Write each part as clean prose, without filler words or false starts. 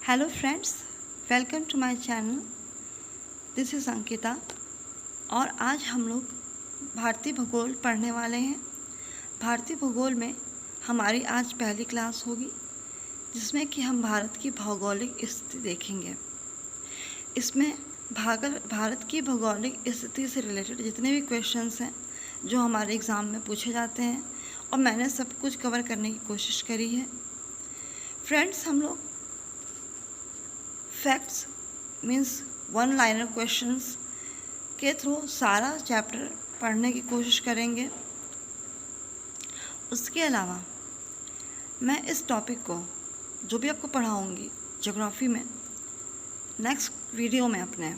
Hello friends, welcome to my channel. This is Ankita और आज हम लोग भारतीय भूगोल पढ़ने वाले हैं। भारतीय भूगोल में हमारी आज पहली क्लास होगी जिसमें कि हम भारत की भौगोलिक स्थिति देखेंगे। इसमें भारत की भौगोलिक स्थिति से रिलेटेड जितने भी क्वेश्चंस हैं जो हमारे एग्ज़ाम में पूछे जाते हैं और मैंने सब कुछ कवर करने की कोशिश करी है। फ्रेंड्स, हम लोग facts means one liner questions के थ्रू सारा चैप्टर पढ़ने की कोशिश करेंगे। उसके अलावा मैं इस टॉपिक को जो भी आपको पढ़ाऊँगी ज्योग्राफी में, नेक्स्ट वीडियो में अपने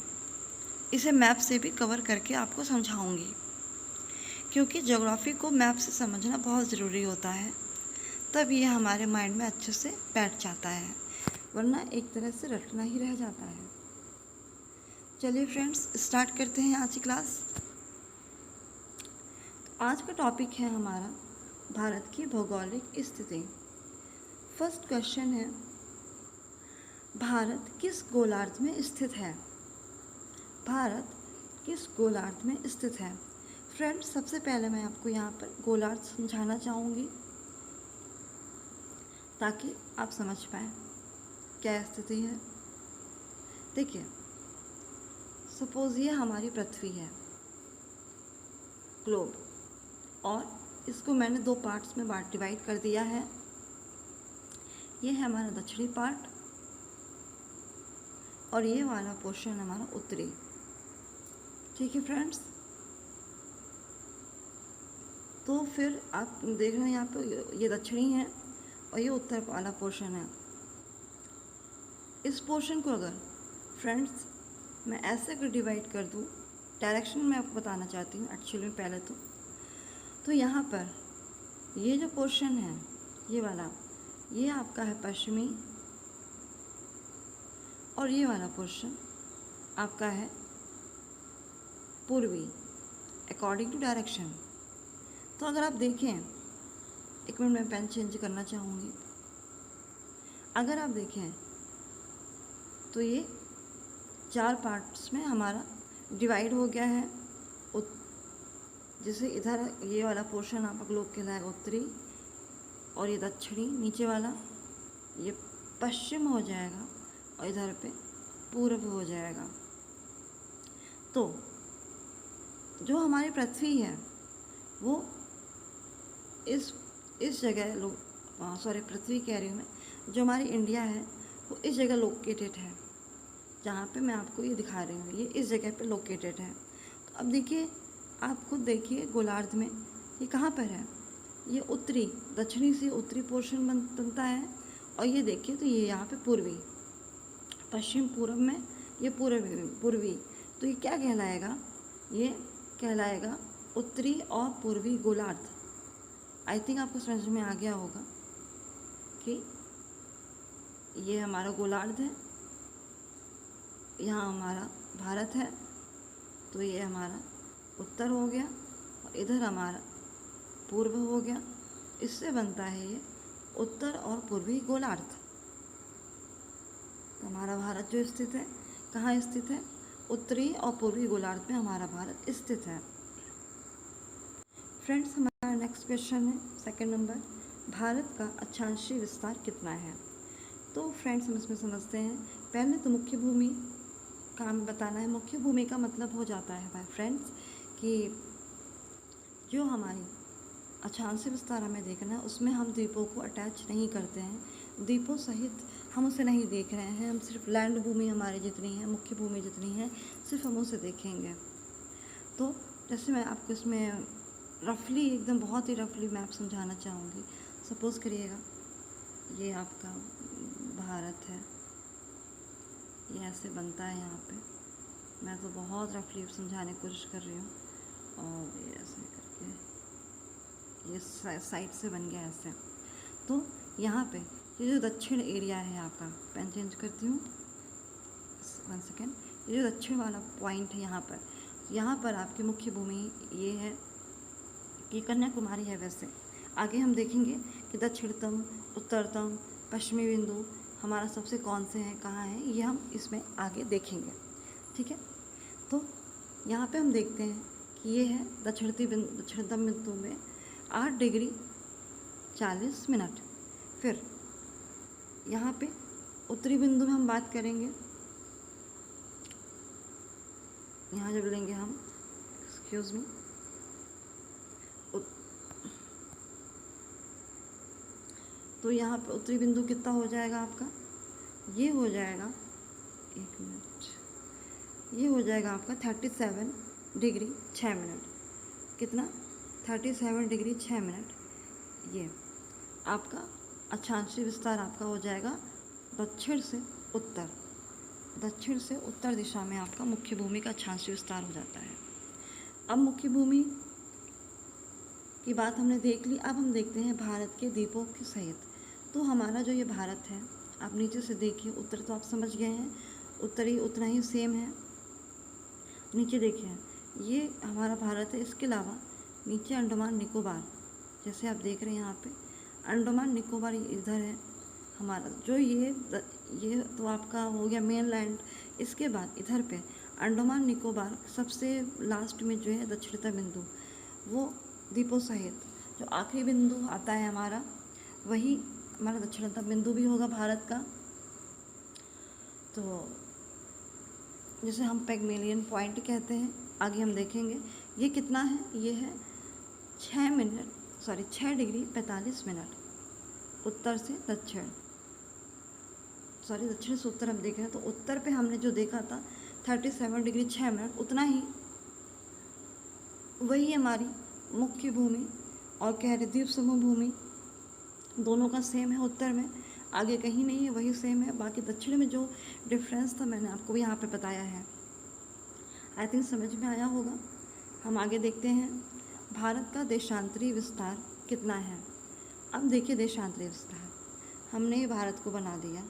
इसे मैप से भी कवर करके आपको समझाऊँगी, क्योंकि ज्योग्राफी को मैप से समझना बहुत ज़रूरी होता है, तब ये हमारे माइंड में अच्छे से बैठ जाता है, वरना एक तरह से रटना ही रह जाता है। चलिए फ्रेंड्स, स्टार्ट करते हैं आज की क्लास। आज का टॉपिक है हमारा भारत की भौगोलिक स्थिति। फर्स्ट क्वेश्चन है, भारत किस गोलार्ध में स्थित है? भारत किस गोलार्ध में स्थित है? फ्रेंड्स, सबसे पहले मैं आपको यहाँ पर गोलार्ध समझाना चाहूँगी ताकि आप समझ पाएँ क्या स्थिति है। देखिए, सपोज़ ये हमारी पृथ्वी है, ग्लोब, और इसको मैंने दो पार्ट्स में डिवाइड कर दिया है। ये है हमारा दक्षिणी पार्ट और ये वाला पोर्शन हमारा उत्तरी। ठीक है फ्रेंड्स, तो फिर आप देख रहे हैं यहाँ पे ये दक्षिणी है और ये उत्तर वाला पोर्शन है। इस पोर्शन को अगर फ्रेंड्स मैं ऐसे अगर डिवाइड कर दूँ, डायरेक्शन मैं आपको बताना चाहती हूँ एक्चुअली में पहले तो यहाँ पर ये जो पोर्शन है ये वाला, ये आपका है पश्चिमी और ये वाला पोर्शन आपका है पूर्वी, अकॉर्डिंग टू डायरेक्शन। तो अगर आप देखें, एक मिनट मैं पेन चेंज करना चाहूँगी। अगर आप देखें तो ये चार पार्ट्स में हमारा डिवाइड हो गया है। जैसे इधर ये वाला पोर्शन आपका ग्लोब कहलाएगा उत्तरी और ये दक्षिणी, नीचे वाला ये पश्चिम हो जाएगा और इधर पे पूर्व हो जाएगा। तो जो हमारी पृथ्वी है वो इस जगह पृथ्वी कह रही हूँ मैं, जो हमारी इंडिया है वो इस जगह लोकेटेड है, जहाँ पे मैं आपको ये दिखा रही हूँ, ये इस जगह पे लोकेटेड है। तो अब देखिए, आप खुद देखिए गोलार्ध में ये कहाँ पर है, ये उत्तरी, दक्षिणी से उत्तरी पोर्शन बनता है, और ये देखिए तो ये यहाँ पे पूर्वी, पश्चिम पूर्व में ये पूर्वी। तो ये क्या कहलाएगा? ये कहलाएगा उत्तरी और पूर्वी गोलार्ध। आई थिंक आपको समझ में आ गया होगा कि ये हमारा गोलार्ध है, यहाँ हमारा भारत है, तो ये हमारा उत्तर हो गया और इधर हमारा पूर्व हो गया। इससे बनता है ये उत्तर और पूर्वी गोलार्ध। तो हमारा भारत जो स्थित है, कहाँ स्थित है? उत्तरी और पूर्वी गोलार्ध में हमारा भारत स्थित है। फ्रेंड्स, हमारा नेक्स्ट क्वेश्चन है सेकंड नंबर, भारत का अक्षांशीय विस्तार कितना है? तो फ्रेंड्स, हम इसमें समझते हैं। पहले तो मुख्य भूमि का हमें बताना है। मुख्य भूमि का मतलब हो जाता है भाई फ्रेंड्स कि जो हमारी अक्षांशीय विस्तार हमें देखना है, उसमें हम द्वीपों को अटैच नहीं करते हैं, द्वीपों सहित हम उसे नहीं देख रहे हैं। हम सिर्फ लैंड भूमि हमारी जितनी है, मुख्य भूमि जितनी है, सिर्फ हम उसे देखेंगे। तो जैसे मैं आपको इसमें रफली, एकदम बहुत ही रफली मैप समझाना चाहूँगी। सपोज़ करिएगा ये आपका भारत है, ये ऐसे बनता है यहाँ पे। मैं तो बहुत रफली समझाने की कोशिश कर रही हूँ, और ये ऐसे करके ये साइड से बन गया ऐसे। तो यहाँ पे ये जो दक्षिण एरिया है आपका, पेन चेंज करती हूँ 1 सेकेंड। ये जो दक्षिण वाला पॉइंट है यहाँ पर आपकी मुख्य भूमि ये है कि कन्याकुमारी है। वैसे आगे हम देखेंगे कि दक्षिणतम, उत्तरतम, पश्चिमी बिंदु, हमारा सबसे कौन से हैं, कहाँ हैं, ये हम इसमें आगे देखेंगे। ठीक है, तो यहाँ पे हम देखते हैं कि ये है दक्षिणतम बिंदु में 8 डिग्री 40 मिनट। फिर यहाँ पे उत्तरी बिंदु में हम बात करेंगे, यहाँ जब लेंगे हम, एक्सक्यूज़ मी, तो यहाँ पे उत्तरी बिंदु कितना हो जाएगा आपका, ये हो जाएगा, एक मिनट, ये हो जाएगा आपका 37 डिग्री 6 मिनट। कितना, 37 डिग्री 6 मिनट। ये आपका अक्षांशीय विस्तार आपका हो जाएगा दक्षिण से उत्तर, दक्षिण से उत्तर दिशा में आपका मुख्य भूमि का अक्षांशीय विस्तार हो जाता है। अब मुख्य भूमि की बात हमने देख ली, अब हम देखते हैं भारत के द्वीपों के सहित। तो हमारा जो ये भारत है, आप नीचे से देखिए, उत्तर तो आप समझ गए हैं, उत्तरी उतना ही सेम है। नीचे देखिए, ये हमारा भारत है, इसके अलावा नीचे अंडमान निकोबार, जैसे आप देख रहे हैं यहाँ पे अंडमान निकोबार इधर है हमारा, जो ये तो आपका हो गया मेन लैंड। इसके बाद इधर पे अंडमान निकोबार सबसे लास्ट में जो है दक्षिणतम बिंदु, वो द्वीपों सहित जो आखिरी बिंदु आता है हमारा, वही हमारा दक्षिणतम बिंदु भी होगा भारत का। तो जिसे हम पैगमेलियन पॉइंट कहते हैं, आगे हम देखेंगे। ये कितना है, ये है 6 डिग्री 45 मिनट उत्तर से दक्षिण, दक्षिण से उत्तर हम देख रहे हैं। तो उत्तर पे हमने जो देखा था 37 डिग्री 6 मिनट, उतना ही वही हमारी मुख्य भूमि और कह रहे द्वीप समूह भूमि दोनों का सेम है उत्तर में, आगे कहीं नहीं है, वही सेम है। बाकी दक्षिण में जो डिफरेंस था मैंने आपको यहाँ पे बताया है, आई थिंक समझ में आया होगा। हम आगे देखते हैं, भारत का देशांतरी विस्तार कितना है। अब देखिए देशांतरी विस्तार, हमने भारत को बना दिया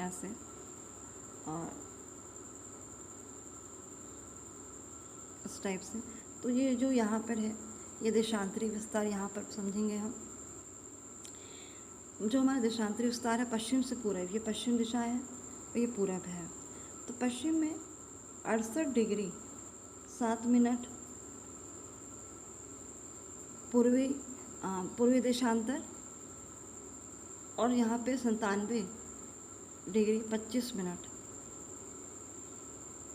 ऐसे, और इस टाइप से। तो ये जो यहाँ पर है, ये देशांतरी विस्तार यहाँ पर समझेंगे हम। जो हमारा देशांतरी विस्तार है पश्चिम से पूरब, ये पश्चिम दिशा है और ये पूरब है। तो पश्चिम में 68 डिग्री 7 मिनट पूर्वी देशांतर, और यहाँ पे 97 डिग्री 25 मिनट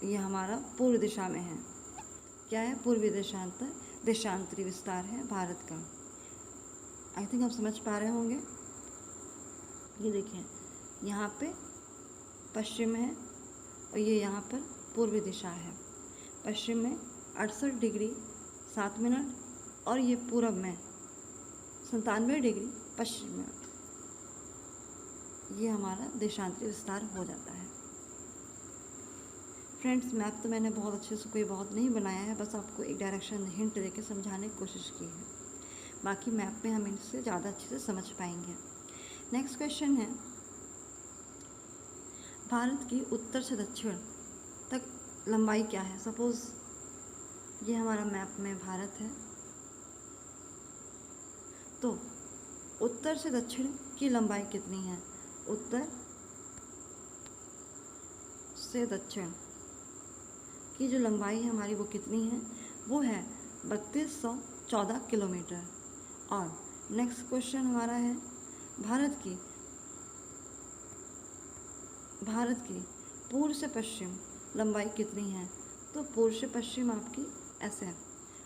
ये हमारा पूर्व दिशा में है। क्या है, पूर्वी देशांतर, देशांतरी विस्तार है भारत का। आई थिंक आप समझ पा रहे होंगे। ये देखिए, यहाँ पे पश्चिम है और ये यहाँ पर पूर्वी दिशा है। पश्चिम में 68 डिग्री 7 मिनट और ये पूरब में 97 डिग्री 25 मिनट। ये हमारा देशांतरी विस्तार हो जाता है। फ्रेंड्स, मैप तो मैंने बहुत अच्छे से कोई बहुत नहीं बनाया है, बस आपको एक डायरेक्शन हिंट देके समझाने की कोशिश की है। बाकी मैप में हम इनसे ज़्यादा अच्छे से समझ पाएंगे। नेक्स्ट क्वेश्चन है, भारत की उत्तर से दक्षिण तक लंबाई क्या है। सपोज़ ये हमारा मैप में भारत है, तो उत्तर से दक्षिण की लंबाई कितनी है। उत्तर से दक्षिण की जो लंबाई है हमारी, वो कितनी है, वो है 3214 किलोमीटर। और नेक्स्ट क्वेश्चन हमारा है, भारत की पूर्व से पश्चिम लंबाई कितनी है। तो पूर्व से पश्चिम आपकी ऐसे है,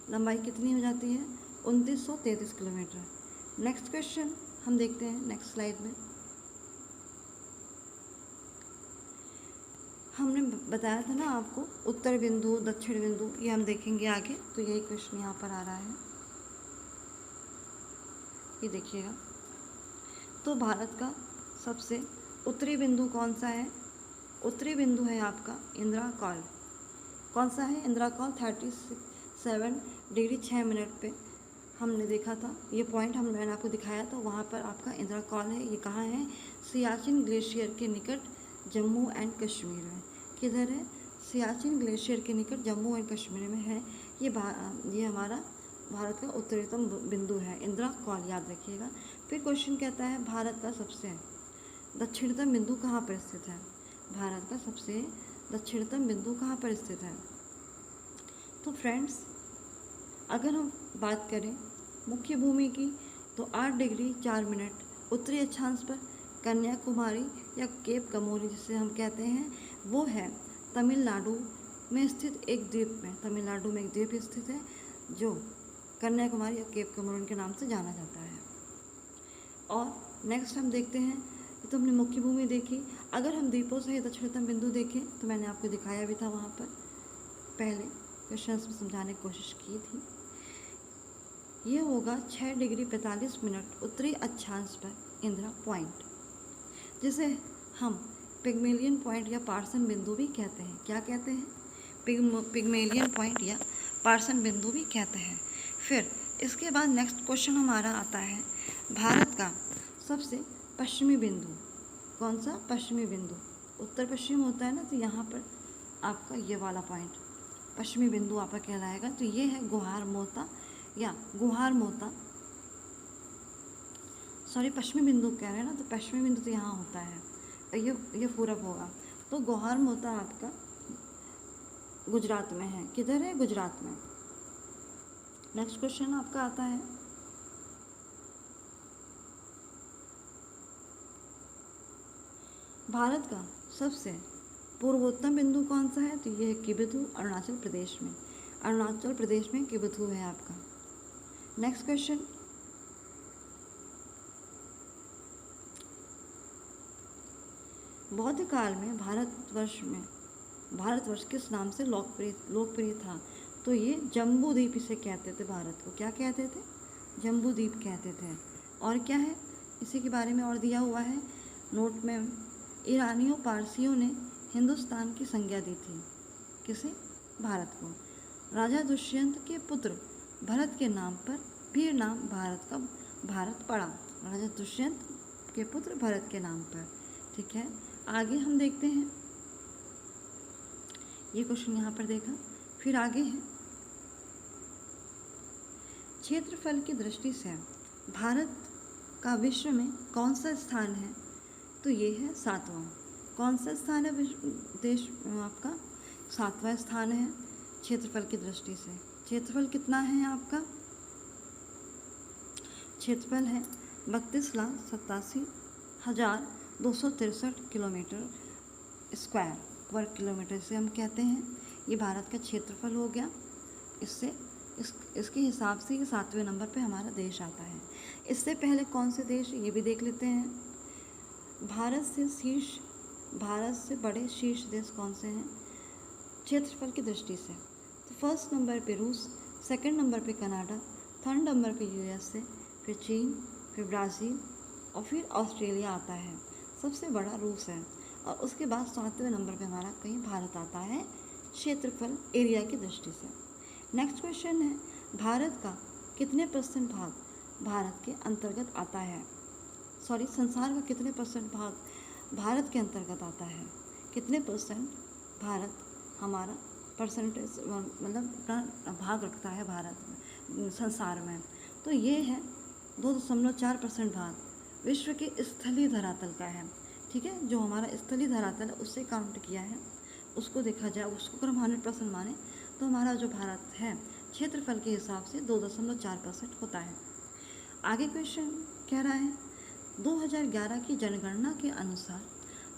लंबाई कितनी हो जाती है, 2933 किलोमीटर। नेक्स्ट क्वेश्चन हम देखते हैं नेक्स्ट स्लाइड में। हमने बताया था ना आपको उत्तर बिंदु दक्षिण बिंदु, ये हम देखेंगे आगे। तो यही क्वेश्चन यहाँ पर आ रहा है, ये देखिएगा। तो भारत का सबसे उत्तरी बिंदु कौन सा है। उत्तरी बिंदु है आपका इंदिरा कॉल। कौन सा है, इंदिरा कॉल 37 डिग्री 6 मिनट पे हमने देखा था। ये पॉइंट मैंने आपको दिखाया था, वहाँ पर आपका इंदिरा कॉल है। ये कहाँ है, सियाचिन ग्लेशियर के निकट जम्मू एंड कश्मीर में। किधर है, सियाचिन ग्लेशियर के निकट जम्मू एंड कश्मीर में है। ये हमारा भारत का उत्तरीतम बिंदु है, इंदिरा कॉल, याद रखिएगा। फिर क्वेश्चन कहता है भारत का सबसे दक्षिणतम बिंदु कहाँ पर स्थित है। भारत का सबसे दक्षिणतम बिंदु कहाँ पर स्थित है। तो फ्रेंड्स, अगर हम बात करें मुख्य भूमि की, तो 8 डिग्री 4 मिनट उत्तरी अक्षांश पर कन्याकुमारी या केप कमोरी जिसे हम कहते हैं, वो है तमिलनाडु में स्थित एक द्वीप में। तमिलनाडु में एक द्वीप स्थित है जो कन्याकुमारी या केप कमोरी के नाम से जाना जाता है। और नेक्स्ट हम देखते हैं, तो हमने मुख्य भूमि देखी। अगर हम द्वीपों से दक्षिणतम बिंदु देखें तो मैंने आपको दिखाया भी था वहाँ पर, पहले क्वेश्चंस में समझाने की कोशिश की थी। ये होगा 6 डिग्री 45 मिनट उत्तरी अक्षांश पर इंदिरा पॉइंट, जिसे हम पिग्मेलियन पॉइंट या पार्सन बिंदु भी कहते हैं। क्या कहते हैं? पिग्मेलियन पॉइंट या पार्सन बिंदु भी कहते हैं। फिर इसके बाद नेक्स्ट क्वेश्चन हमारा आता है भारत का सबसे पश्चिमी बिंदु। कौन सा पश्चिमी बिंदु? उत्तर पश्चिम होता है ना, तो यहाँ पर आपका ये वाला पॉइंट पश्चिमी बिंदु आपका कहलाएगा। तो ये है गुहार मोता या गुहार मोता, सॉरी पश्चिमी बिंदु कह रहे हैं ना, तो पश्चिमी बिंदु तो यहाँ होता है, ये पूरब होगा। तो गुहार मोता आपका गुजरात में है। किधर है? गुजरात में। नेक्स्ट क्वेश्चन आपका आता है भारत का सबसे पूर्वोत्तम बिंदु कौन सा है। तो ये है किबिथु, अरुणाचल प्रदेश में। अरुणाचल प्रदेश में किबिथु है आपका। नेक्स्ट क्वेश्चन, बौद्ध काल में भारतवर्ष किस नाम से लोकप्रिय था। तो ये जम्बू द्वीप इसे कहते थे। भारत को क्या कहते थे? जम्बू द्वीप कहते थे। और क्या है इसी के बारे में और दिया हुआ है नोट में, ईरानियों पारसियों ने हिंदुस्तान की संज्ञा दी थी। किसे? भारत को। राजा दुष्यंत के पुत्र भरत के नाम पर भी नाम भारत पड़ा। राजा दुष्यंत के पुत्र भरत के नाम पर। ठीक है, आगे हम देखते हैं, ये क्वेश्चन यहाँ पर देखा। फिर आगे है क्षेत्रफल की दृष्टि से भारत का विश्व में कौन सा स्थान है। तो ये है 7वां। कौन सा स्थान है देश आपका? 7वां स्थान है क्षेत्रफल की दृष्टि से। क्षेत्रफल कितना है आपका? क्षेत्रफल है 32,87,263 किलोमीटर स्क्वायर, वर्ग किलोमीटर से हम कहते हैं। ये भारत का क्षेत्रफल हो गया। इसके हिसाब से ये 7वें नंबर पे हमारा देश आता है। इससे पहले कौन से देश, ये भी देख लेते हैं। भारत से बड़े शीर्ष देश कौन से हैं क्षेत्रफल की दृष्टि से। तो फर्स्ट नंबर पे रूस, सेकंड नंबर पे कनाडा, थर्ड नंबर पे यूएसए, फिर चीन, फिर ब्राज़ील और फिर ऑस्ट्रेलिया आता है। सबसे बड़ा रूस है। और उसके बाद 7वें नंबर पे हमारा कहीं भारत आता है क्षेत्रफल एरिया की दृष्टि से। नेक्स्ट क्वेश्चन है भारत का कितने % भाग भारत के अंतर्गत आता है। सॉरी, संसार का कितने % भाग भारत के अंतर्गत आता है। कितने % भारत हमारा परसेंटेज मतलब अपना भाग रखता है भारत में संसार में। तो ये है 2.4% भाग विश्व के स्थलीय धरातल का है। ठीक है, जो हमारा स्थलीय धरातल है उससे काउंट किया है, उसको देखा जाए, उसको अगर हम 100% माने तो हमारा जो भारत है क्षेत्रफल के हिसाब से 2.4% होता है। आगे क्वेश्चन कह रहा है 2011 की जनगणना के अनुसार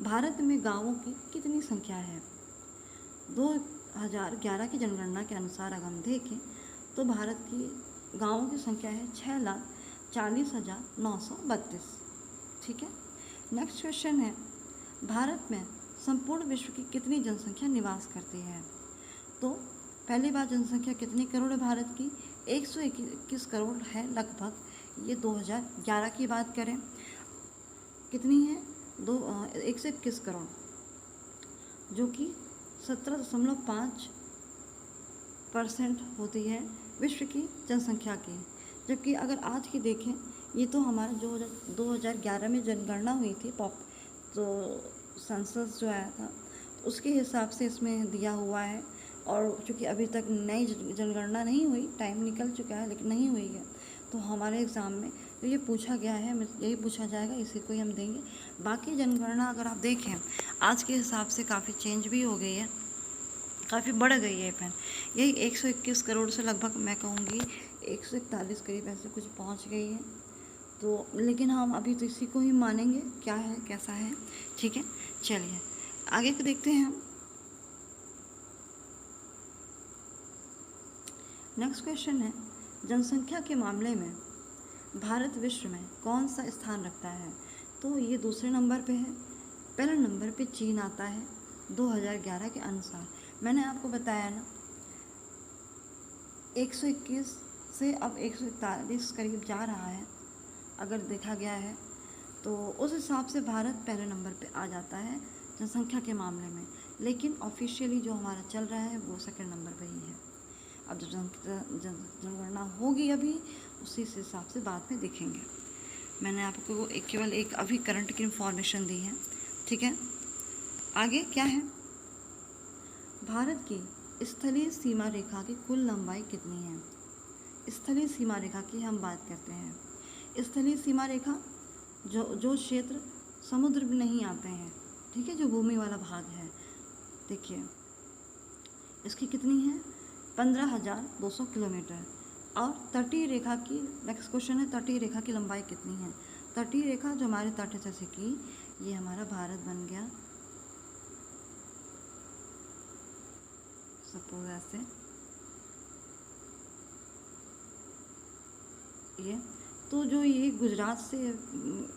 भारत में गांवों की कितनी संख्या है। 2011 की जनगणना के अनुसार अगर हम देखें तो भारत की गांवों की संख्या है 6,40,932। ठीक है, नेक्स्ट क्वेश्चन है भारत में संपूर्ण विश्व की कितनी जनसंख्या निवास करती है। तो पहली बार जनसंख्या कितनी करोड़ है भारत की? 121 करोड़ है लगभग। ये 2011 की बात करें कितनी है? 121 करोड़, जो कि 17.5% होती है विश्व की जनसंख्या की। जबकि अगर आज की देखें, ये तो हमारा जो 2011 में जनगणना हुई थी तो सेंसस जो आया था उसके हिसाब से इसमें दिया हुआ है। और चूँकि अभी तक नई जनगणना नहीं हुई, टाइम निकल चुका है लेकिन नहीं हुई है, तो हमारे एग्ज़ाम में तो ये पूछा गया है, यही पूछा जाएगा, इसी को ही हम देंगे। बाकी जनगणना अगर आप देखें आज के हिसाब से काफ़ी चेंज भी हो गई है, काफ़ी बढ़ गई है इवन। यही 121 करोड़ से लगभग मैं कहूँगी 141 करीब ऐसे कुछ पहुँच गई है। तो लेकिन हम अभी तो इसी को ही मानेंगे, क्या है कैसा है, ठीक है। चलिए आगे को देखते हैं हम। नेक्स्ट क्वेश्चन है, जनसंख्या के मामले में भारत विश्व में कौन सा स्थान रखता है? तो ये दूसरे नंबर पे है। पहले नंबर पे चीन आता है 2011 के अनुसार। मैंने आपको बताया ना 121 से अब 141 करीब जा रहा है अगर देखा गया है, तो उस हिसाब से भारत पहले नंबर पे आ जाता है जनसंख्या के मामले में। लेकिन ऑफिशियली जो हमारा चल रहा है वो सेकंड नंबर पे ही है। अब जो जनगणना होगी अभी उसी से हिसाब से बाद में देखेंगे। मैंने आपको केवल एक अभी करंट की इन्फॉर्मेशन दी है, ठीक है। आगे क्या है, भारत की स्थलीय सीमा रेखा की कुल लंबाई कितनी है? स्थलीय सीमा रेखा की हम बात करते हैं। स्थलीय सीमा रेखा जो क्षेत्र समुद्र में नहीं आते हैं, ठीक है, जो भूमि वाला भाग है, देखिए इसकी कितनी है 15,200 किलोमीटर। और तटीय रेखा की, नेक्स्ट क्वेश्चन है, तटीय रेखा की लंबाई कितनी है? तटीय रेखा जो हमारे तट है, जैसे कि ये हमारा भारत बन गया, सपोज ऐसे ये, तो जो ये गुजरात से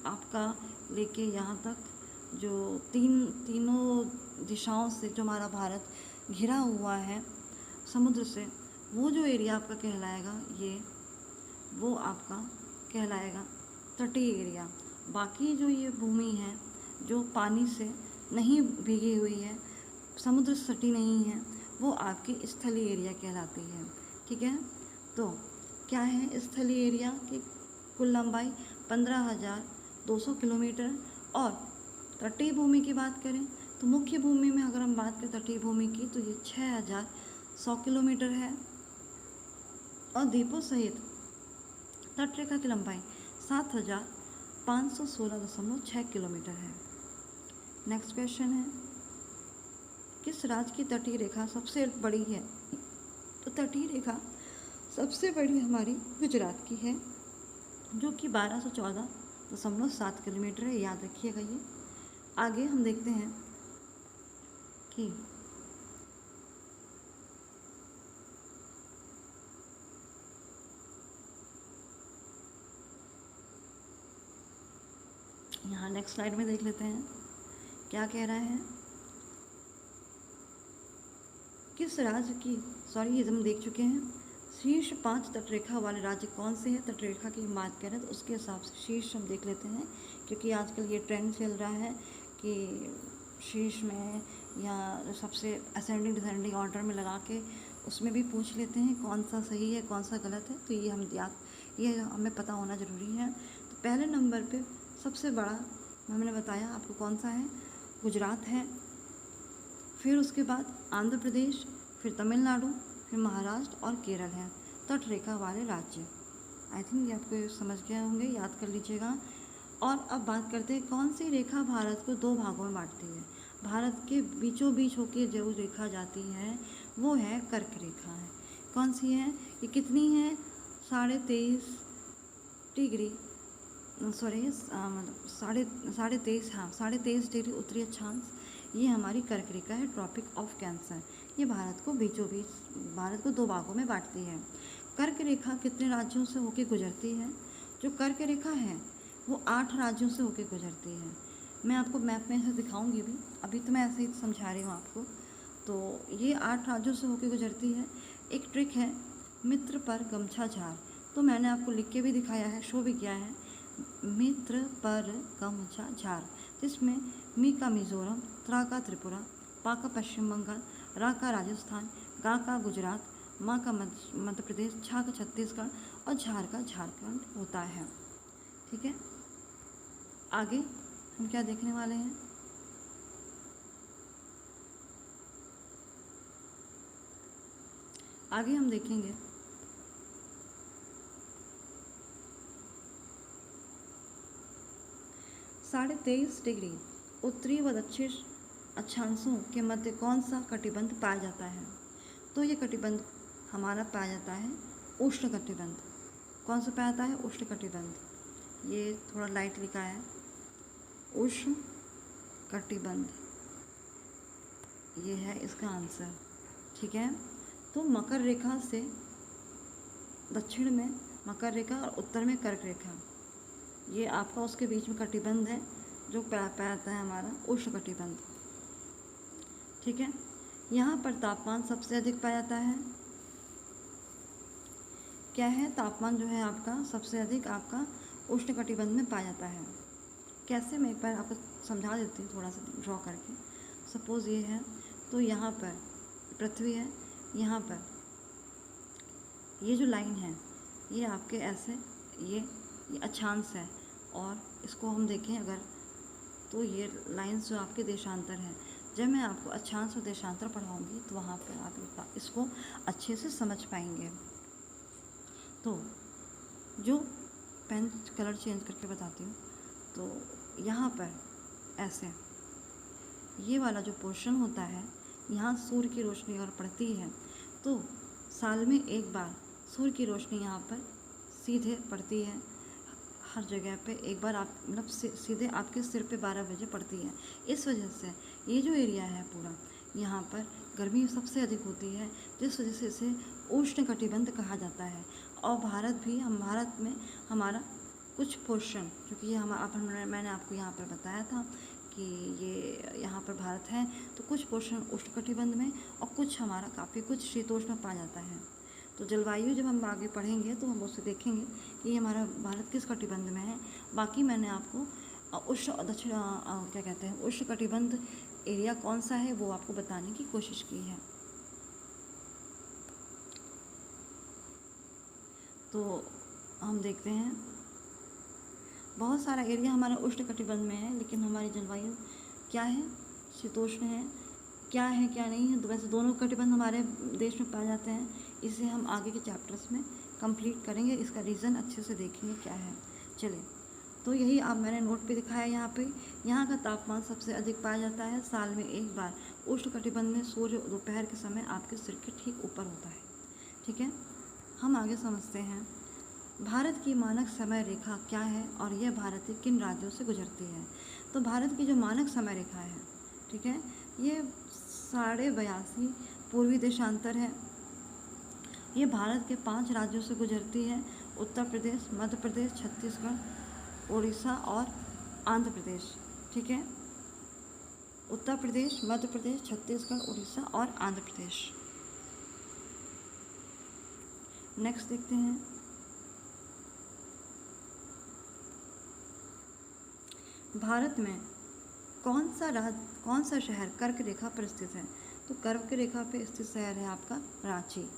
आपका लेके यहाँ तक जो तीनों दिशाओं से जो हमारा भारत घिरा हुआ है समुद्र से, वो जो एरिया आपका कहलाएगा वो आपका कहलाएगा तटीय एरिया। बाकी जो ये भूमि है जो पानी से नहीं भीगी हुई है, समुद्र से सटी नहीं है, वो आपकी स्थलीय एरिया कहलाती है, ठीक है। तो क्या है स्थलीय एरिया की कुल लंबाई 15,200 किलोमीटर। और तटीय भूमि की बात करें तो मुख्य भूमि में अगर हम बात करें तटीय भूमि की तो ये 6,100 किलोमीटर है। और द्वीपों सहित तटरेखा की लंबाई 7,516.6 किलोमीटर है। नेक्स्ट क्वेश्चन है, किस राज्य की तटीय रेखा सबसे बड़ी है? तो तटीय रेखा सबसे बड़ी हमारी गुजरात की है, जो कि 1214.7 किलोमीटर है, याद रखिएगा ये। आगे हम देखते हैं कि यहाँ नेक्स्ट स्लाइड में देख लेते हैं क्या कह रहा है, किस राज्य की, सॉरी ये हम देख चुके हैं, शीर्ष 5 तटरेखा वाले राज्य कौन से हैं? तटरेखा की बात करें तो उसके हिसाब से शीर्ष हम देख लेते हैं, क्योंकि आजकल ये ट्रेंड चल रहा है कि शीर्ष में या सबसे असेंडिंग डिसेंडिंग ऑर्डर में लगा के उसमें भी पूछ लेते हैं कौन सा सही है कौन सा गलत है। तो ये हमें पता होना ज़रूरी है। तो पहले नंबर पे सबसे बड़ा मैंने बताया आपको कौन सा है, गुजरात है, फिर उसके बाद आंध्र प्रदेश, फिर तमिलनाडु, फिर महाराष्ट्र और केरल है तटरेखा वाले राज्य। आई थिंक ये आपको समझ गए होंगे, याद कर लीजिएगा। और अब बात करते हैं कौन सी रेखा भारत को 2 भागों में बांटती है। भारत के बीचों बीच होकर जो रेखा जाती है वो है कर्क रेखा है। कौन सी है, ये कितनी है, 23.5 डिग्री, सॉरी मतलब 23.5, हाँ 23.5 डिग्री उत्तरी अक्षांश, ये हमारी कर्क रेखा है, ट्रॉपिक ऑफ कैंसर। ये भारत को बीचों बीच, भारत को 2 भागों में बांटती है। कर्क रेखा कितने राज्यों से होकर गुजरती है? जो कर्क रेखा है वो 8 राज्यों से होकर गुजरती है। मैं आपको मैप में ऐसे दिखाऊंगी भी, अभी तो मैं ऐसे ही समझा रही हूँ आपको। तो ये 8 राज्यों से होकर गुजरती है। एक ट्रिक है, मित्र पर गमछा झार, तो मैंने आपको लिख के भी दिखाया है, शो भी किया है, मित्र पर गमछा झार, जिसमें मी का मिज़ोरम, त्रा का त्रिपुरा, पा का पश्चिम बंगाल, रा का राजस्थान, गा का गुजरात, मा का मध्य प्रदेश, छा का छत्तीसगढ़ और झार का झारखंड होता है, ठीक है। आगे हम क्या देखने वाले हैं, आगे हम देखेंगे 23.5 डिग्री उत्तरी व दक्षिण अक्षांशों के मध्य कौन सा कटिबंध पाया जाता है? तो ये कटिबंध हमारा पाया जाता है उष्ण कटिबंध। कौन सा पाया जाता है? उष्ण कटिबंध। ये थोड़ा लाइट लिखा है, उष्ण कटिबंध, ये है इसका आंसर। ठीक है, तो मकर रेखा से दक्षिण में मकर रेखा और उत्तर में कर्क रेखा, ये आपका उसके बीच में कटिबंध है जो पाया जाता है हमारा उष्ण कटिबंध। ठीक है, यहाँ पर तापमान सबसे अधिक पाया जाता है। क्या है? तापमान जो है आपका सबसे अधिक आपका उष्ण कटिबंध में पाया जाता है। कैसे? मैं एक बार आपको समझा देती हूँ थोड़ा सा ड्रॉ करके। सपोज़ ये है, तो यहाँ पर पृथ्वी है, यहाँ पर ये जो लाइन है ये आपके ऐसे ये अक्षांश है, और इसको हम देखें अगर तो ये लाइंस जो आपके देशांतर हैं। जब मैं आपको अक्षांश और देशांतर पढ़ाऊँगी तो वहाँ पर आप इसको अच्छे से समझ पाएंगे। तो जो पेन कलर चेंज करके बताती हूँ, तो यहाँ पर ऐसे ये वाला जो पोर्शन होता है, यहाँ सूर्य की रोशनी अगर पड़ती है तो साल में एक बार सूर्य की रोशनी यहाँ पर सीधे पड़ती है, हर जगह पे एक बार आप मतलब सीधे आपके सिर पे 12 बजे पड़ती है। इस वजह से ये जो एरिया है पूरा, यहाँ पर गर्मी सबसे अधिक होती है, जिस वजह से इसे उष्ण कटिबंध कहा जाता है। और भारत में हमारा कुछ पोर्शन, क्योंकि ये मैंने आपको यहाँ पर बताया था कि ये यहाँ पर भारत है, तो कुछ पोर्शन उष्ण कटिबंध में और कुछ हमारा काफ़ी कुछ शीतोष्ण में पाया जाता है। तो जलवायु जब हम आगे पढ़ेंगे तो हम उससे देखेंगे कि ये हमारा भारत किस कटिबंध में है। बाकी मैंने आपको उष्ण दक्षिण क्या कहते हैं उष्ण कटिबंध एरिया कौन सा है वो आपको बताने की कोशिश की है। तो हम देखते हैं बहुत सारा एरिया हमारा उष्ण कटिबंध में है, लेकिन हमारी जलवायु क्या है? शीतोष्ण है। क्या है क्या नहीं है? तो वैसे दोनों कटिबंध हमारे देश में पाए जाते हैं। इसे हम आगे के चैप्टर्स में कंप्लीट करेंगे, इसका रीज़न अच्छे से देखेंगे क्या है। चलिए, तो यही आप मैंने नोट पे दिखाया। यहाँ का तापमान सबसे अधिक पाया जाता है। साल में एक बार उष्ण कटिबंध में सूर्य दोपहर के समय आपके सिर के ठीक ऊपर होता है। ठीक है, हम आगे समझते हैं भारत की मानक समय रेखा क्या है और यह भारत के किन राज्यों से गुजरती है। तो भारत की जो मानक समय रेखा है, ठीक है, ये 82.5 पूर्वी देशांतर है। ये भारत के 5 राज्यों से गुजरती है: उत्तर प्रदेश, मध्य प्रदेश, छत्तीसगढ़, उड़ीसा और आंध्र प्रदेश। ठीक है, उत्तर प्रदेश, मध्य प्रदेश, छत्तीसगढ़, उड़ीसा और आंध्र प्रदेश। नेक्स्ट देखते हैं भारत में कौन सा शहर कर्क रेखा पर स्थित है। तो कर्क रेखा पर स्थित शहर है आपका रांची।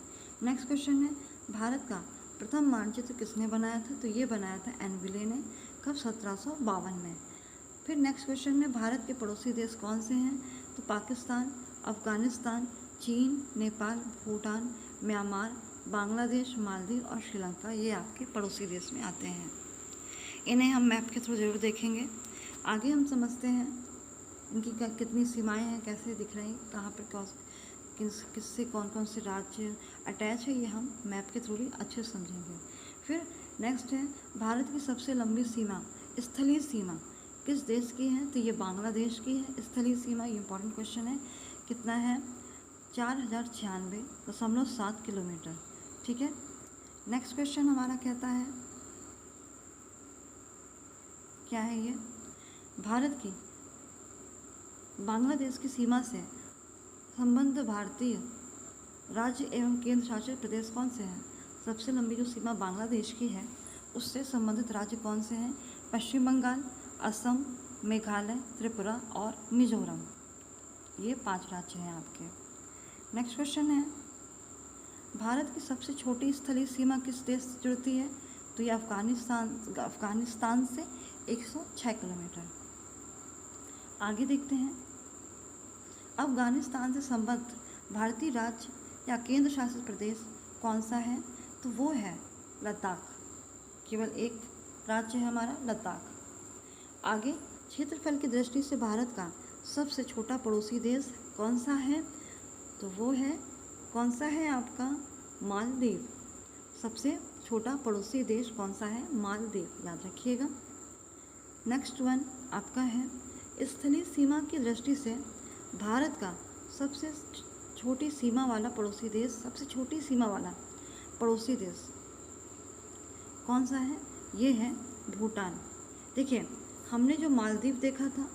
नेक्स्ट क्वेश्चन है भारत का प्रथम मानचित्र किसने बनाया था। तो ये बनाया था एनविले ने। कब? 1752 में। फिर नेक्स्ट क्वेश्चन है भारत के पड़ोसी देश कौन से हैं। तो पाकिस्तान, अफगानिस्तान, चीन, नेपाल, भूटान, म्यांमार, बांग्लादेश, मालदीव और श्रीलंका, ये आपके पड़ोसी देश में आते हैं। इन्हें हम मैप के थ्रू जरूर देखेंगे। आगे हम समझते हैं इनकी कितनी सीमाएं हैं, कैसे दिख रही, कहाँ पर किससे कौन कौन से राज्य अटैच है, ये हम मैप के थ्रू भी अच्छे से समझेंगे। फिर नेक्स्ट है भारत की सबसे लंबी सीमा, स्थलीय सीमा किस देश की है। तो ये बांग्लादेश की है स्थलीय सीमा। ये इंपॉर्टेंट क्वेश्चन है। कितना है? 4096.7 किलोमीटर। ठीक है, नेक्स्ट क्वेश्चन हमारा कहता है क्या है ये, भारत की बांग्लादेश की सीमा से संबद्ध भारतीय राज्य एवं केंद्र शासित प्रदेश कौन से हैं। सबसे लंबी जो सीमा बांग्लादेश की है उससे संबंधित राज्य कौन से हैं। पश्चिम बंगाल, असम, मेघालय, त्रिपुरा और मिजोरम, ये 5 राज्य हैं आपके। नेक्स्ट क्वेश्चन है भारत की सबसे छोटी स्थलीय सीमा किस देश से जुड़ती है। तो ये अफगानिस्तान से 106 किलोमीटर। आगे देखते हैं अफगानिस्तान से संबद्ध भारतीय राज्य या केंद्र शासित प्रदेश कौन सा है? तो वो है लद्दाख। केवल एक राज्य है हमारा लद्दाख। आगे, क्षेत्रफल की दृष्टि से भारत का सबसे छोटा पड़ोसी देश कौन सा है? तो वो है, कौन सा है आपका? मालदीव। सबसे छोटा पड़ोसी देश कौन सा है? मालदीव, याद रखिएगा। नेक्स्ट वन आपका है, स्थलीय सीमा की दृष्टि से भारत का सबसे छोटी सीमा वाला पड़ोसी देश, सबसे छोटी सीमा वाला पड़ोसी देश कौन सा है? ये है भूटान। देखिए, हमने जो मालदीव देखा था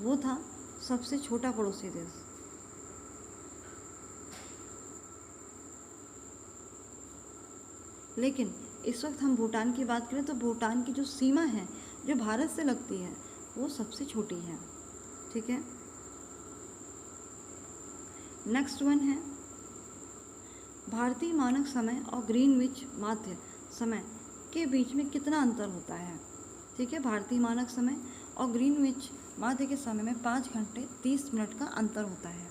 वो था सबसे छोटा पड़ोसी देश, लेकिन इस वक्त हम भूटान की बात करें तो भूटान की जो सीमा है जो भारत से लगती है वो सबसे छोटी है। ठीक है। नेक्स्ट वन है, भारतीय मानक समय और ग्रीनविच माध्य समय के बीच में कितना अंतर होता है? ठीक है, भारतीय मानक समय और ग्रीनविच माध्य के समय में 5 घंटे 30 मिनट का अंतर होता है।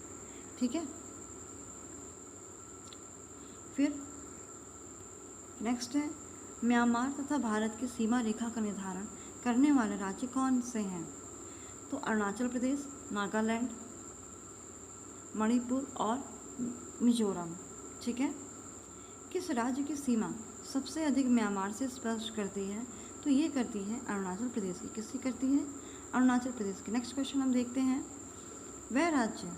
ठीक है। फिर नेक्स्ट है, म्यांमार तथा भारत की सीमा रेखा का निर्धारण करने वाले राज्य कौन से हैं? तो अरुणाचल प्रदेश, नागालैंड, मणिपुर और मिजोरम। ठीक है। किस राज्य की सीमा सबसे अधिक म्यांमार से स्पर्श करती है? तो ये करती है अरुणाचल प्रदेश की। किसकी करती है? अरुणाचल प्रदेश की। नेक्स्ट क्वेश्चन हम देखते हैं, वह राज्य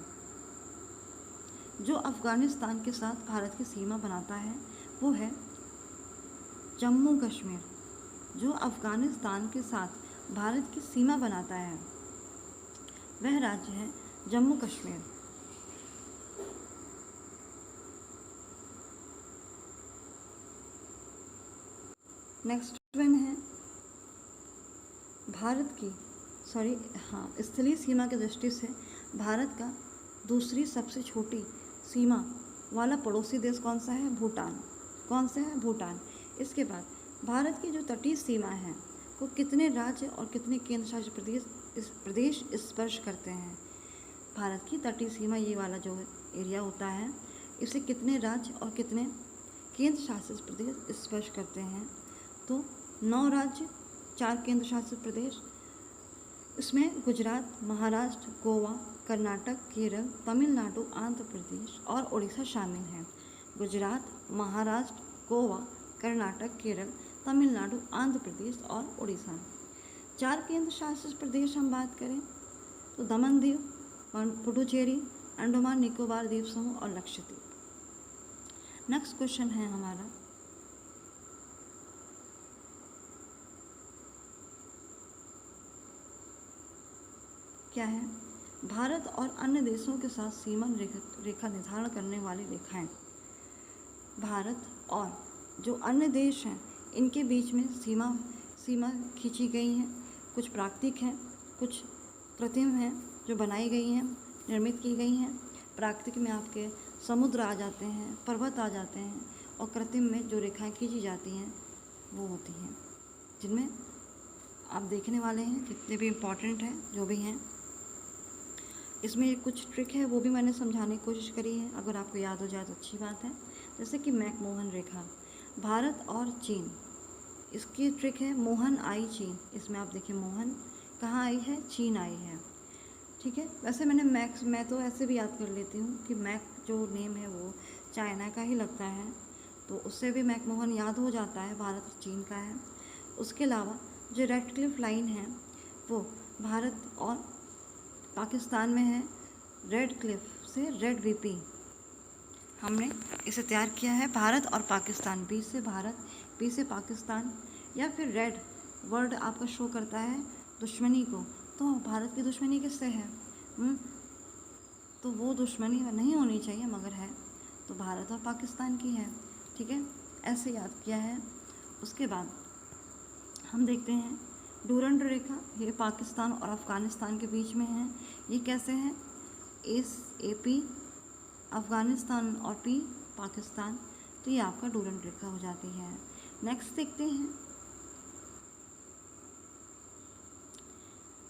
जो अफगानिस्तान के साथ भारत की सीमा बनाता है वो है जम्मू कश्मीर। जो अफगानिस्तान के साथ भारत की सीमा बनाता है वह राज्य है जम्मू कश्मीर। नेक्स्ट वन है, भारत की स्थलीय सीमा की दृष्टि से भारत का दूसरी सबसे छोटी सीमा वाला पड़ोसी देश कौन सा है? भूटान। कौन सा है? भूटान। इसके बाद भारत की जो तटीय सीमा है वो कितने राज्य और कितने केंद्र शासित प्रदेश स्पर्श करते हैं? भारत की तटीय सीमा, ये वाला जो एरिया होता है, इसे कितने राज्य और कितने केंद्र शासित प्रदेश स्पर्श करते हैं? तो 9 राज्य, 4 केंद्र शासित प्रदेश। इसमें गुजरात, महाराष्ट्र, गोवा, कर्नाटक, केरल, तमिलनाडु, आंध्र प्रदेश और उड़ीसा शामिल हैं। गुजरात, महाराष्ट्र, गोवा, कर्नाटक, केरल, तमिलनाडु, आंध्र प्रदेश और उड़ीसा। 4 केंद्र शासित प्रदेश हम बात करें तो दमन दीव, पुडुचेरी, अंडमान निकोबार द्वीप समूह और लक्षद्वीप। नेक्स्ट क्वेश्चन है हमारा, क्या है? भारत और अन्य देशों के साथ सीमा रेखा निर्धारण करने वाली रेखाएं। भारत और जो अन्य देश हैं इनके बीच में सीमा खींची गई हैं। कुछ प्राकृतिक हैं, कुछ कृत्रिम हैं जो बनाई गई हैं, निर्मित की गई हैं। प्राकृतिक में आपके समुद्र आ जाते हैं, पर्वत आ जाते हैं, और कृत्रिम में जो रेखाएं खींची जाती हैं वो होती हैं, जिनमें आप देखने वाले हैं कितने भी इम्पॉर्टेंट हैं जो भी हैं। इसमें कुछ ट्रिक है वो भी मैंने समझाने की कोशिश करी है, अगर आपको याद हो जाए तो अच्छी बात है। जैसे कि मैकमोहन रेखा, भारत और चीन, इसकी ट्रिक है मोहन आई चीन। इसमें आप देखिए मोहन कहाँ आई है? चीन आई है। ठीक है। वैसे मैं तो ऐसे भी याद कर लेती हूँ कि मैक जो नेम है वो चाइना का ही लगता है, तो उससे भी मैकमोहन याद हो जाता है, भारत और चीन का है। उसके अलावा जो रेड क्लिफ लाइन है वो भारत और पाकिस्तान में है। रेड क्लिफ से रेड वीपी हमने इसे तैयार किया है। भारत और पाकिस्तान, बी से भारत, पी से पाकिस्तान, या फिर रेड वर्ड आपका शो करता है दुश्मनी को, तो भारत की दुश्मनी किससे है? तो वो दुश्मनी नहीं होनी चाहिए मगर है, तो भारत और पाकिस्तान की है। ठीक है, ऐसे याद किया है। उसके बाद हम देखते हैं डूरंड रेखा, ये पाकिस्तान और अफ़गानिस्तान के बीच में है। ये कैसे है? AP अफ़गानिस्तान और P पाकिस्तान, तो ये आपका डूरंड रेखा हो जाती है। नेक्स्ट देखते हैं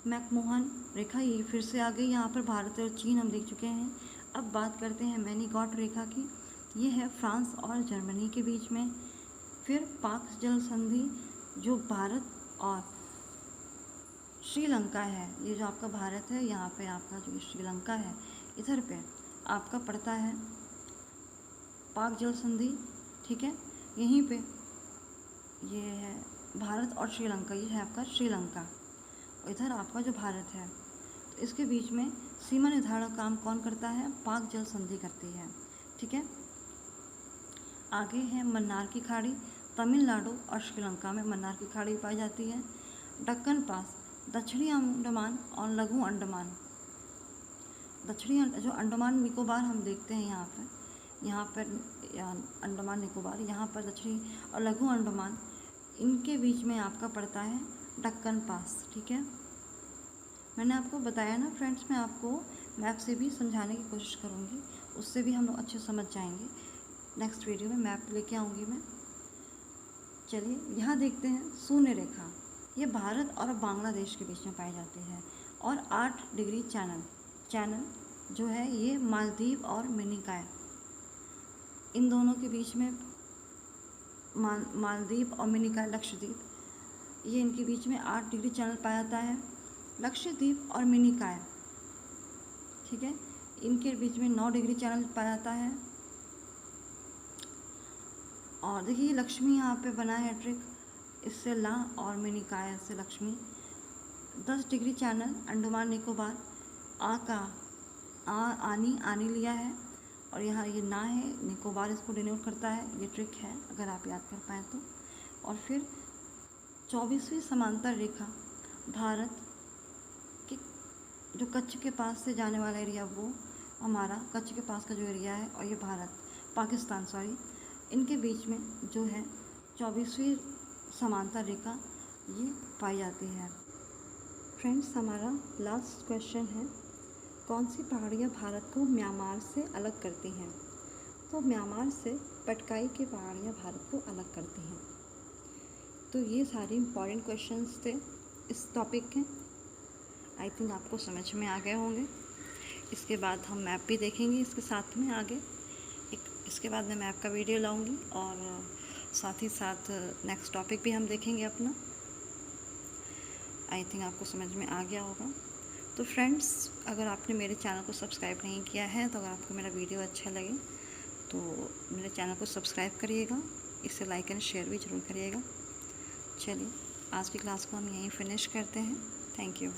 मैकमोहन रेखा, ये फिर से आ गई। यहाँ पर भारत और चीन हम देख चुके हैं। अब बात करते हैं मैनीकॉट रेखा की। ये है फ्रांस और जर्मनी के बीच में। फिर पाक जल संधि जो भारत और श्रीलंका है, ये जो आपका भारत है, यहाँ पे आपका जो श्रीलंका है, इधर पे आपका पड़ता है पाक जल संधि, ठीक है। यहीं पे ये है भारत और श्रीलंका, ये है आपका श्रीलंका, और इधर आपका जो भारत है। तो इसके बीच में सीमा निर्धारण काम कौन करता है? पाक जल संधि करती है, ठीक है। आगे है मन्नार की खाड़ी। तमिलनाडु और श्रीलंका में मन्नार की खाड़ी पाई जाती है। दक्कन पास दक्षिणी अंडमान और लघु अंडमान, जो अंडमान निकोबार हम देखते हैं यहाँ पर अंडमान निकोबार, यहाँ पर दक्षिणी और लघु अंडमान, इनके बीच में आपका पड़ता है दक्कन पास, ठीक है। मैंने आपको बताया ना फ्रेंड्स, मैं आपको मैप से भी समझाने की कोशिश करूँगी, उससे भी हम लोग अच्छे समझ जाएंगे। नेक्स्ट वीडियो में मैप लेके आऊँगी मैं। चलिए यहाँ देखते हैं शून्य रेखा, ये भारत और बांग्लादेश के बीच में पाई जाती है। और 8 डिग्री चैनल जो है ये मालदीव और मिनिकॉय, इन दोनों के बीच में मालदीव और मिनिकॉय लक्षद्वीप, ये इनके बीच में 8 डिग्री चैनल पाया जाता है। लक्षद्वीप और मिनिकॉय, ठीक है, इनके बीच में 9 डिग्री चैनल पाया जाता है। और देखिए लक्ष्मी यहाँ पे बना है ट्रिक, इससे ला और मिनिकॉय से लक्ष्मी। 10 डिग्री चैनल अंडमान निकोबार, आनी लिया है, और यहाँ ये ना है, निकोबार इसको डिनोट करता है, ये ट्रिक है अगर आप याद कर पाएँ तो। और फिर 24वीं समांतर रेखा भारत के जो कच्छ के पास से जाने वाला एरिया, वो हमारा कच्छ के पास का जो एरिया है, और ये पाकिस्तान इनके बीच में जो है 24वीं समांतर रेखा ये पाई जाती है। फ्रेंड्स हमारा लास्ट क्वेश्चन है, कौन सी पहाड़ियाँ भारत को म्यांमार से अलग करती हैं? तो म्यांमार से पटकाई की पहाड़ियाँ भारत को अलग करती हैं। तो ये सारे इम्पॉर्टेंट क्वेश्चंस थे इस टॉपिक के। आई थिंक आपको समझ में आ गए होंगे। इसके बाद हम मैप भी देखेंगे इसके साथ में आगे। इसके बाद मैं मैप का वीडियो लाऊंगी, और साथ ही साथ नेक्स्ट टॉपिक भी हम देखेंगे अपना। आई थिंक आपको समझ में आ गया होगा। तो फ्रेंड्स, अगर आपने मेरे चैनल को सब्सक्राइब नहीं किया है, तो अगर आपको मेरा वीडियो अच्छा लगे तो मेरे चैनल को सब्सक्राइब करिएगा, इसे लाइक एंड शेयर भी ज़रूर करिएगा। चलिए आज की क्लास को हम यहीं फिनिश करते हैं। Thank you.